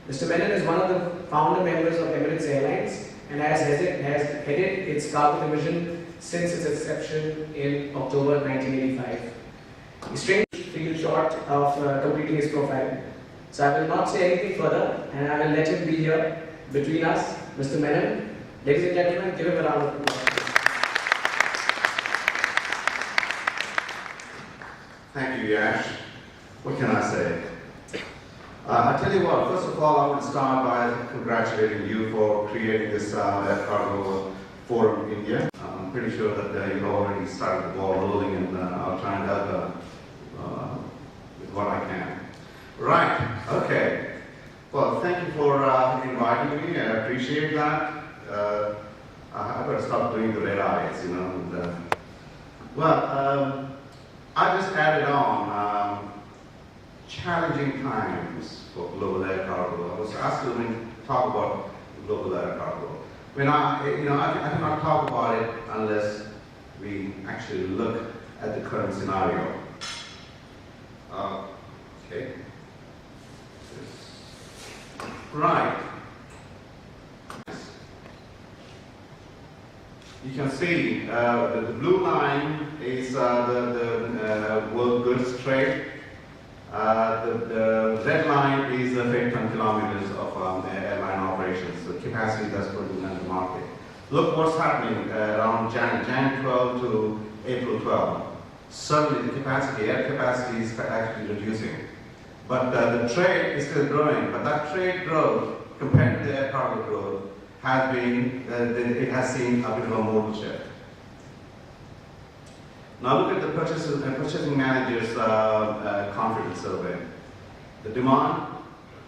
Mr. Menen is one of the founder members of Emirates Airlines and has headed its cargo division since its inception in October 1985. He's trained feel short of completing his profile. So I will not say anything further and I will let him be here between us, Mr. Menen. Ladies and gentlemen, give him a round of applause. Thank you, Yash. What can I say? I tell you what, first of all, I want to start by congratulating you for creating this Air Cargo Forum in India. I'm pretty sure that you've already started the ball rolling, and I'll try and help with what I can. Right, okay. Well, thank you for inviting me. I appreciate that. I better stop doing the red eyes, you know. I just added on challenging times for global air cargo. I was asked to talk about global air cargo. I cannot talk about it unless we actually look at the current scenario. Okay. Right. You can see the blue line is the world goods trade. The red line is the freight ton kilometers of airline operations, the capacity that's put in the market. Look what's happening around Jan 12 to April 12. Suddenly the capacity, air capacity is actually reducing. But the trade is still growing. But that trade growth compared to the air cargo growth has been, it has seen a bit of a modal shift. Now look at the purchasing managers' confidence survey. The demand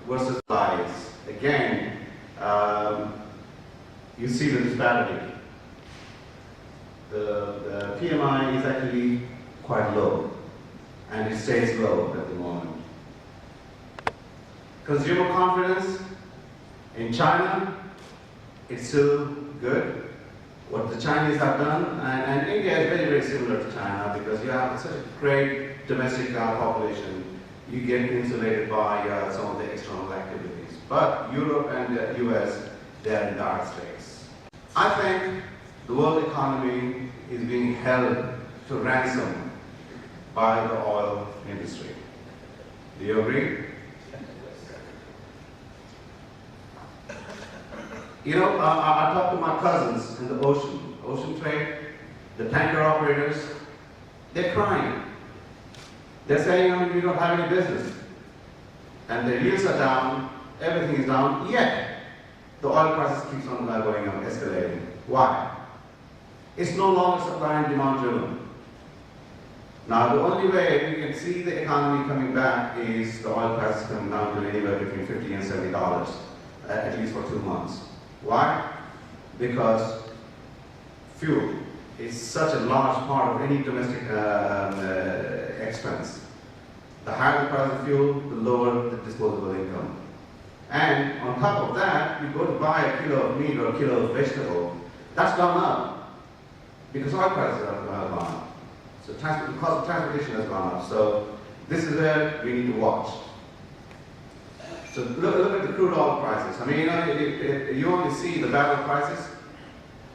versus supplies. Again, you see the disparity. The PMI is actually quite low, and it stays low at the moment. Consumer confidence in China, it's still good. What the Chinese have done, and India is very, very similar to China because you have such a great domestic population, you get insulated by some of the external activities. But Europe and the US, they are in dark states. I think the world economy is being held to ransom by the oil industry. Do you agree? You know, I talked to my cousins in the ocean trade, the tanker operators, they're crying. They're saying, we don't have any business. And the yields are down, everything is down, yet the oil prices keeps on going up, escalating. Why? It's no longer supply and demand driven. Now, the only way we can see the economy coming back is the oil prices coming down to anywhere between $50 and $70, at least for 2 months. Why? Because fuel is such a large part of any domestic expense. The higher the price of fuel, the lower the disposable income. And on top of that, you go to buy a kilo of meat or a kilo of vegetable, that's gone up because oil prices have gone up. So the cost of transportation has gone up. So this is where we need to watch. So look at the crude oil prices. I mean, you only see the barrel prices.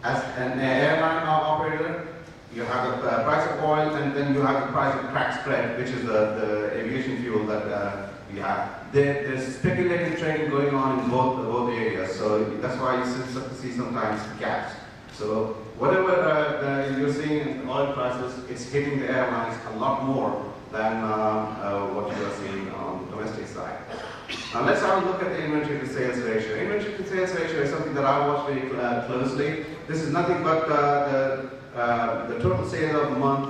As an airline operator, you have the price of oil, and then you have the price of crack spread, which is the aviation fuel that we have. There's speculative trading going on in both areas. So that's why you see sometimes gaps. So whatever you're seeing in oil prices, it's hitting the airlines a lot more than what you are seeing on the domestic side. Now let's have a look at the inventory to sales ratio. Inventory to sales ratio is something that I watch very closely. This is nothing but the total sales of the month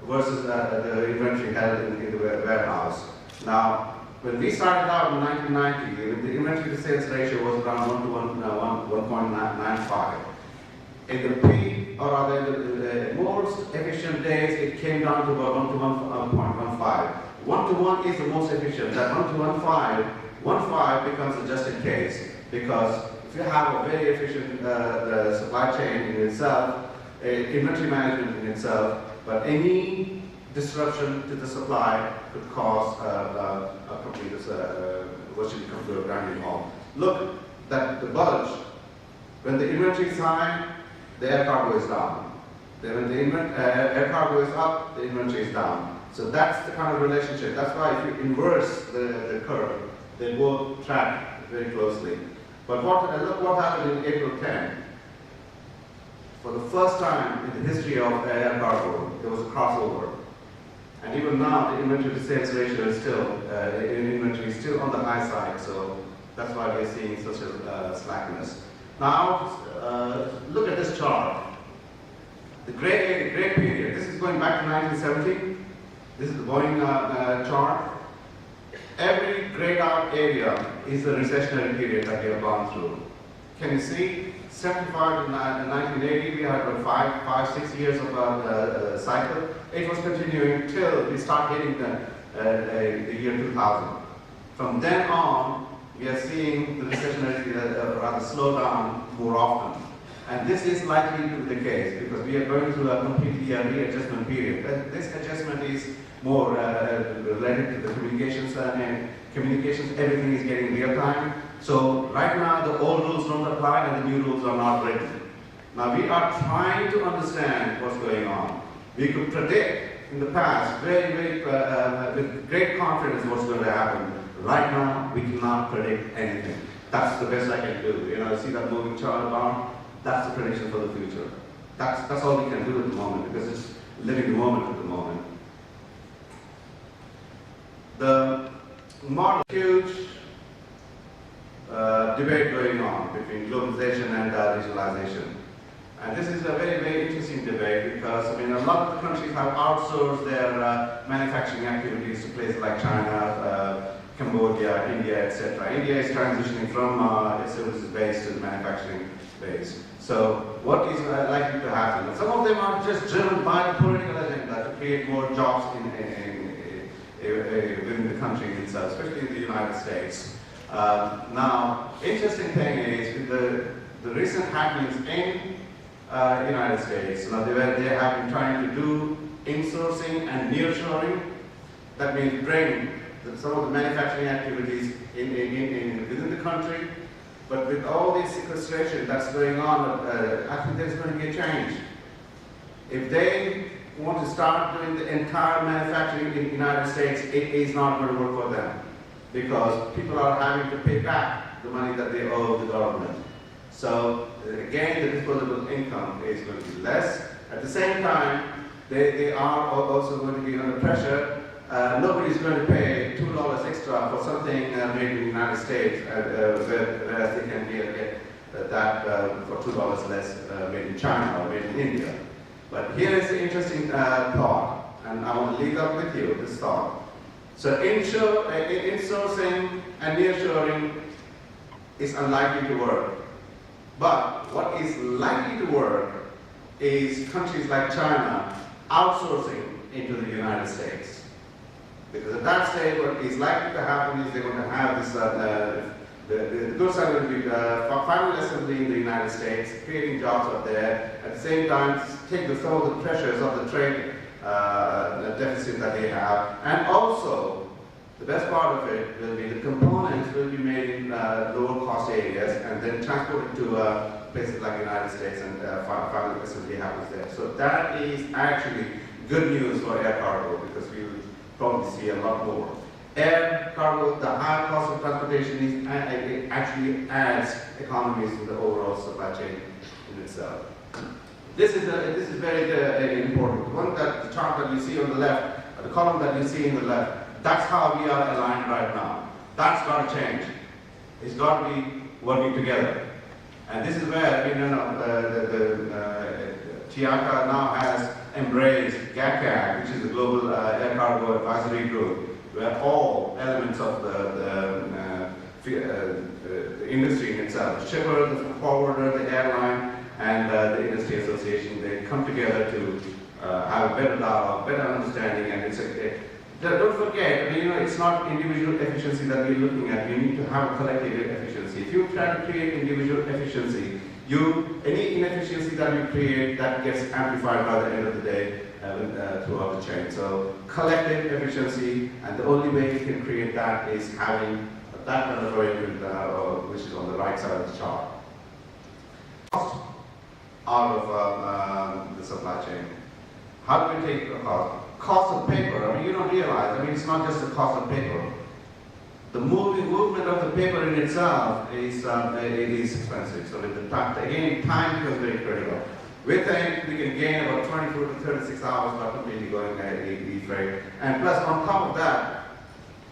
versus the inventory held in the warehouse. Now, when we started out in 1990, the inventory to sales ratio was around 1.95. In the peak, or rather the most efficient days, it came down to about 1.15. 1-to-1 is the most efficient. That 1.15 becomes a just in case, because if you have a very efficient supply chain in itself, inventory management in itself, but any disruption to the supply could cause a complete what should come to a grinding halt. Look, that the bulge, when the inventory is high, the air cargo is down. Then when the air cargo is up, the inventory is down. So that's the kind of relationship. That's why if you inverse the curve, they both track very closely. But look what happened in April 10. For the first time in the history of air cargo, there was a crossover. And even now, the inventory to sales ratio is still on the high side. So that's why we're seeing such a slackness. Now, look at this chart. The gray period. This is going back to 1970. This is the Boeing chart. Every grayed out area is the recessionary period that we have gone through. Can you see? 75 to 1980, we had about 6 years of a cycle. It was continuing till we start hitting the year 2000. From then on, we are seeing the recessionary rather slow down more often. And this is likely to be the case because we are going through a completely readjustment period. But this adjustment is more related to the communications and communications. Everything is getting real time. So right now the old rules don't apply and the new rules are not written. Now we are trying to understand what's going on. We could predict in the past with great confidence what's going to happen. Right now we cannot predict anything. That's the best I can do. You know, see that moving chart down? That's the prediction for the future. That's all we can do at the moment because it's living the moment at the moment. The model huge debate going on between globalization and regionalization. And this is a very, very interesting debate because, I mean, a lot of the countries have outsourced their manufacturing activities to places like China, Cambodia, India, etc. India is transitioning from its services base to the manufacturing base. So what is likely to happen? And some of them are just driven by the political agenda to create more jobs within the country itself, especially in the United States. Now, interesting thing is with the recent happenings in United States, you know, they have been trying to do insourcing and nearshoring. That means bring some of the manufacturing activities within the country. But with all this sequestration that's going on, I think there's going to be a change. If they want to start doing the entire manufacturing in the United States, it is not going to work for them because people are having to pay back the money that they owe the government. So again, the disposable income is going to be less. At the same time, they are also going to be under pressure. Nobody is going to pay $2 extra for something made in the United States, whereas they can get that for $2 less made in China or made in India. But here is the interesting thought, and I want to leave up with you this thought. So insourcing and nearshoring is unlikely to work. But what is likely to work is countries like China outsourcing into the United States. Because at that stage, what is likely to happen is they're going to have this, the goods are going to be final assembly in the United States, creating jobs up there. At the same time, take some of the pressures of the trade deficit that they have. And also, the best part of it will be the components will be made in lower cost areas and then transported to places like the United States and final assembly happens there. So that is actually good news for air cargo because we will probably see a lot more. Air cargo, the high cost of transportation actually adds economies to the overall supply chain in itself. This is very important. The chart that you see on the left, the column that you see on the left, that's how we are aligned right now. That's got to change. It's got to be working together. And this is where TIACA now has embraced GACAG, which is the Global Air Cargo Advisory Group, where all elements of the industry in itself, the shipper, the forwarder, the airline, and the industry association, they come together to have a better dialogue, better understanding, and don't forget, it's not individual efficiency that we're looking at. We need to have a collective efficiency. If you try to create individual efficiency, any inefficiency that you create, that gets amplified by the end of the day throughout the chain. So collective efficiency, and the only way you can create that is having a that kind of arrangement, which is on the right side of the chart. Cost out of the supply chain. How do we take the cost? Cost of paper, I mean, you don't realize, I mean, it's not just the cost of paper. The movement of the paper in itself is it is expensive. So with the time, again, time becomes very critical. We think we can gain about 24 to 36 hours by completely going AD freight. And plus, on top of that,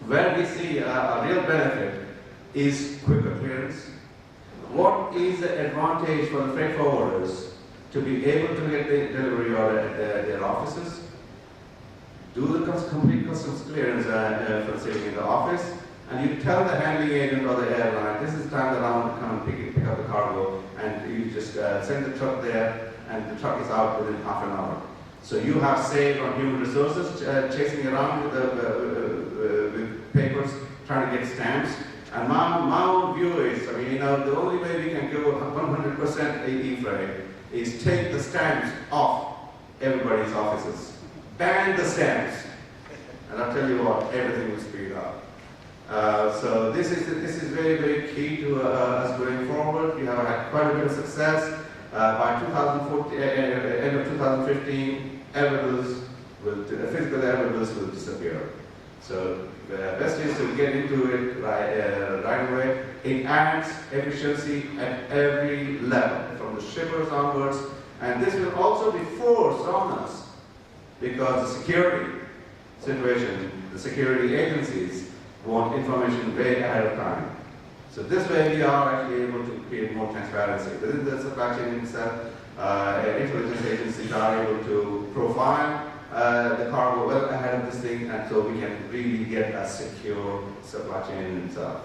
where we see a real benefit is quicker clearance. What is the advantage for the freight forwarders to be able to get the delivery order at their offices? Do the complete customs clearance for sitting in the office, and you tell the handling agent or the airline, this is time around to come and pick up the cargo, and you just send the truck there, and the truck is out within half an hour. So you have saved on human resources, chasing around with papers, trying to get stamps. And my own view is, I mean, you know, the only way we can go 100% AE freight is take the stamps off everybody's offices. Ban the stamps. And I'll tell you what, everything will speed up. So this is very, very key to us going forward. We have had quite a bit of success. By 2014, end of 2015, physical air bills will disappear. So the best is to get into it right away. It adds efficiency at every level, from the shippers onwards, and this will also be forced on us because the security situation, the security agencies want information way ahead of time. So this way we are actually able to create more transparency. Within the supply chain itself, intelligence agencies are able to profile the cargo well ahead of this thing, and so we can really get a secure supply chain itself.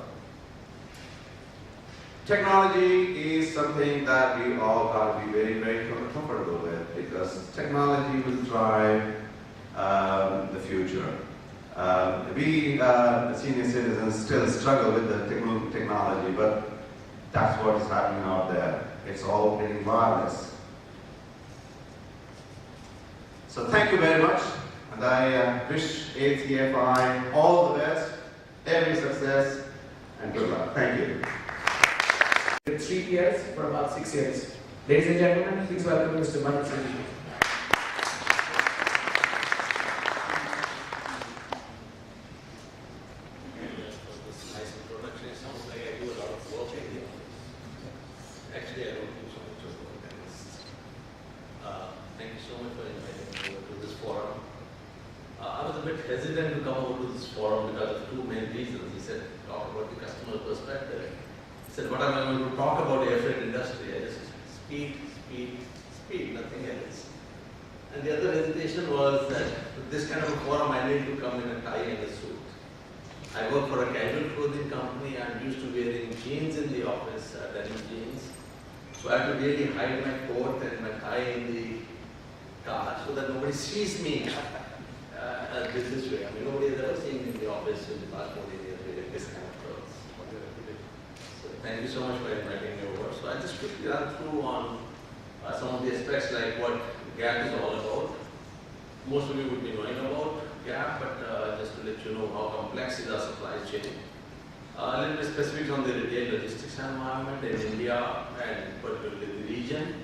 Technology is something that we all got to be very, very comfortable with, because technology will drive the future. We, the senior citizens, still struggle with the technology, but that's what is happening out there. It's all getting wireless. So thank you very much, and I wish ACFI all the best, every success, and good luck. Thank you. 3 years for about 6 years. Ladies and gentlemen, please welcome Mr. Varun Singhi. Hesitant to come over to this forum because of two main reasons. He said, talk about the customer perspective. He said, what am I going to talk about the airfreight industry? I just speed, nothing else. And the other hesitation was that with this kind of a forum, I need to come in a tie and a suit. I work for a casual clothing company. I'm used to wearing jeans in the office, denim jeans. So I have to really hide my coat and my tie in the car so that nobody sees me. This way. I mean, nobody has ever seen me in the office in the past 40 years with this kind of clothes. So thank you so much for inviting me over. So I just quickly run through on some of the aspects like what GAP is all about. Most of you would be knowing about GAP, but just to let you know how complex is our supply chain. A little bit specifics on the retail logistics environment in India and particularly the region.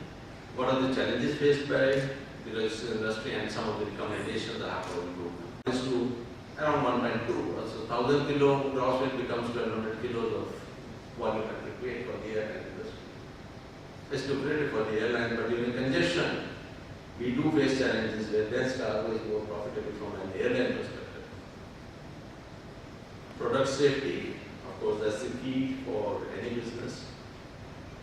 What are the challenges faced by the logistics industry and some of the recommendations that have to improve. Is to around 1.2. So 1,000 kilo gross weight becomes 1,200 kilos of volumetric weight for the airline industry. It's lucrative for the airline, but during congestion, we do face challenges where dense cargo is more profitable from an airline perspective. Product safety, of course, that's the key for any business.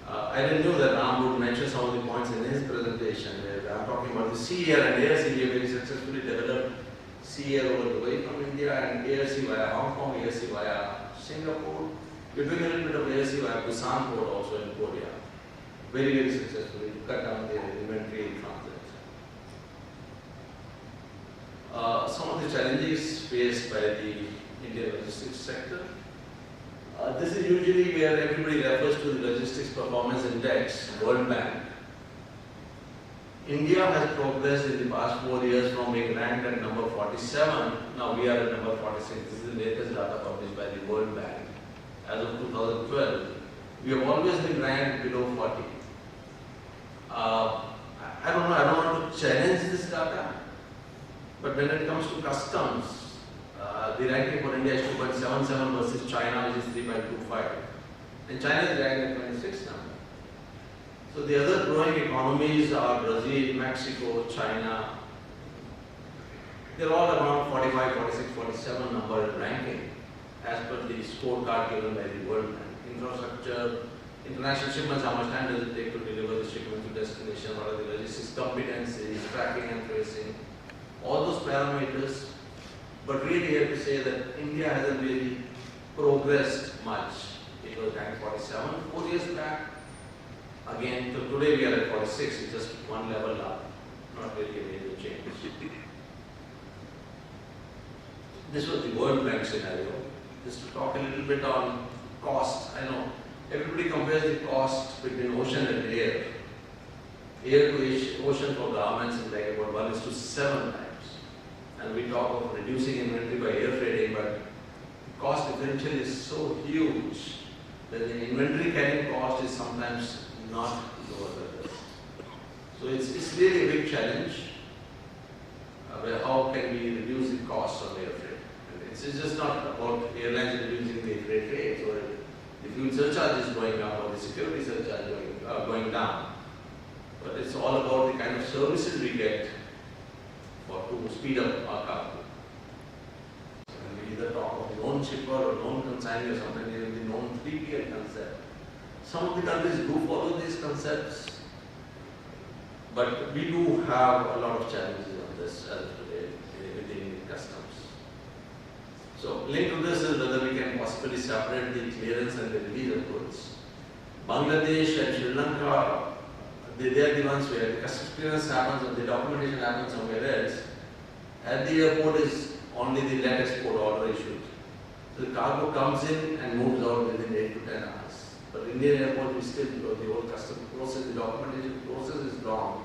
I didn't know that Ram would mention some of the points in his presentation where I'm talking about the sea air and air sea. We have very successfully developed sea air over the way from India and air sea via Hong Kong, air sea via Singapore. We're doing a little bit of air sea via Busan port also in Korea. Very, very successfully to cut down the inventory in transit. Some of the challenges faced by the Indian logistics sector. This is usually where everybody refers to the Logistics Performance Index, World Bank. India has progressed in the past 4 years from being ranked at number 47. Now we are at number 46. This is the latest data published by the World Bank. as of 2012, we have always been ranked below 40. I don't know, I don't want to challenge this data, but when it comes to customs, the ranking for India is 2.77 versus China, which is 3.25. And China is ranked at 26 now. So the other growing economies are Brazil, Mexico, China. They're all around 45, 46, 47 number ranking as per the scorecard given by the World Bank. Infrastructure, international shipments, how much time does it take to deliver the shipment to destination, what are the logistics competencies, tracking and tracing, all those parameters. But really you have to say that India hasn't really progressed much. It was ranked 47 4 years back. Again, so today we are at 46, it's just one level up, not really a major change. This was the World Bank scenario. Just to talk a little bit on cost. I know everybody compares the cost between ocean and air. Air to ocean for garments is like about 1:7 times. And we talk of reducing inventory by air freighting, but the cost differential is so huge that the inventory carrying cost is sometimes not lower than this. So it's really a big challenge. Where how can we reduce the cost of air freight? And it's just not about airlines reducing the freight rates or the fuel surcharge is going up or the security surcharge going down. But it's all about the kind of services we get to speed up our cargo. And we either talk of known shipper or known consignee or something, even the known 3PL concept. Some of the countries do follow these concepts, but we do have a lot of challenges on this as of today within the customs. So linked to this is whether we can possibly separate the clearance and the release of goods. Bangladesh and Sri Lanka, they are the ones where the customs clearance happens and the documentation happens somewhere else. At the airport is only the let export order issued. So the cargo comes in and moves out within 8 to 10 hours. But Indian airport, we still, because the whole custom process, the documentation process is long,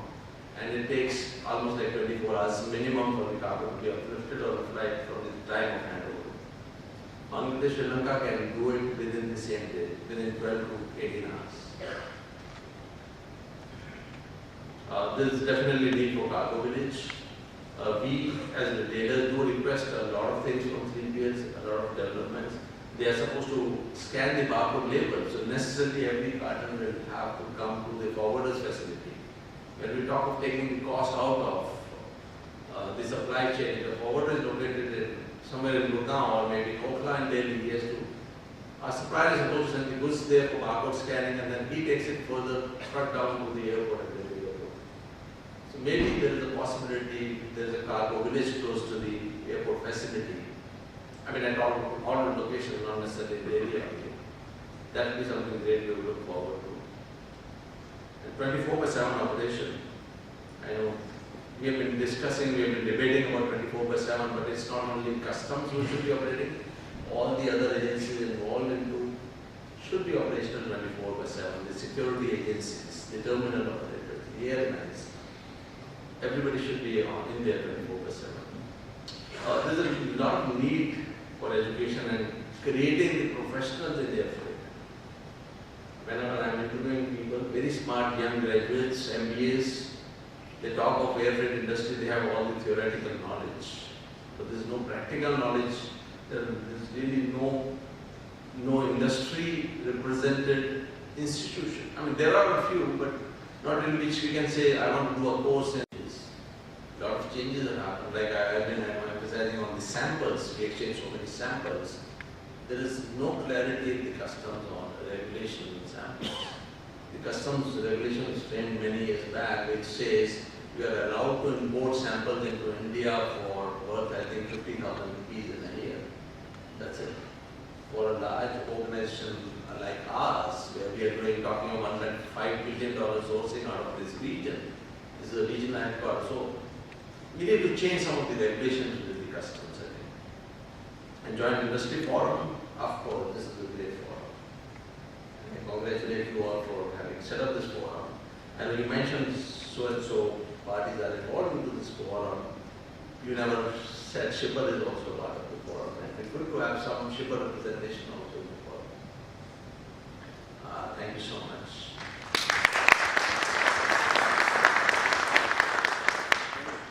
and it takes almost like 24 hours minimum for the cargo to be uplifted or flight from the time of handover. Bangladesh, Sri Lanka can do it within the same day, within 12 to 18 hours. There is definitely a need for cargo village. We as retailers do request a lot of things from 3PLs, a lot of developments. They are supposed to scan the barcode label, so necessarily every carton will have to come to the forwarders facility. When we talk of taking the cost out of the supply chain, the forwarder is located in somewhere in Gurgaon or maybe Kokla and Delhi. He has to, our supplier is supposed to send the goods there for barcode scanning, and then he takes it further, truck down to the airport and Delhi airport. So maybe there is a possibility there is a cargo village close to the airport facility. I mean, at all locations, not necessarily in the area. That would be something great we will look forward to. And 24/7 operation. I know we have been discussing, we have been debating about 24/7, but it's not only customs who should be operating, all the other agencies involved into should be operational 24/7. The security agencies, the terminal operators, the airlines, everybody should be in there 24/7. There's a lot of need for education and creating the professionals in the freight. Whenever I'm interviewing people, very smart young graduates, MBAs, they talk of air freight industry, they have all the theoretical knowledge, but there's no practical knowledge. There's really no industry represented institution. I mean, there are a few, but not in which we can say, I want to do a course in this. A lot of changes have happened. Like I've been emphasizing on the samples, we exchange so many samples. There is no clarity in the customs on regulation in samples. The customs regulation was framed many years back, which says we are allowed to import samples into India for worth, I think, 50,000 rupees in a year. That's it. For a large organization like ours, where we are talking about $1.5 billion sourcing out of this region, this is a regional headquarters. So we need to change some of the regulations with the customs, I think. And Joint Industry Forum, of course, this is a great forum. And I congratulate you all for having set up this forum. And when you mentioned so-and-so parties are involved into this forum, you never said shipper is also part of the forum. And it's good to have some shipper representation also in the forum. Thank you so much.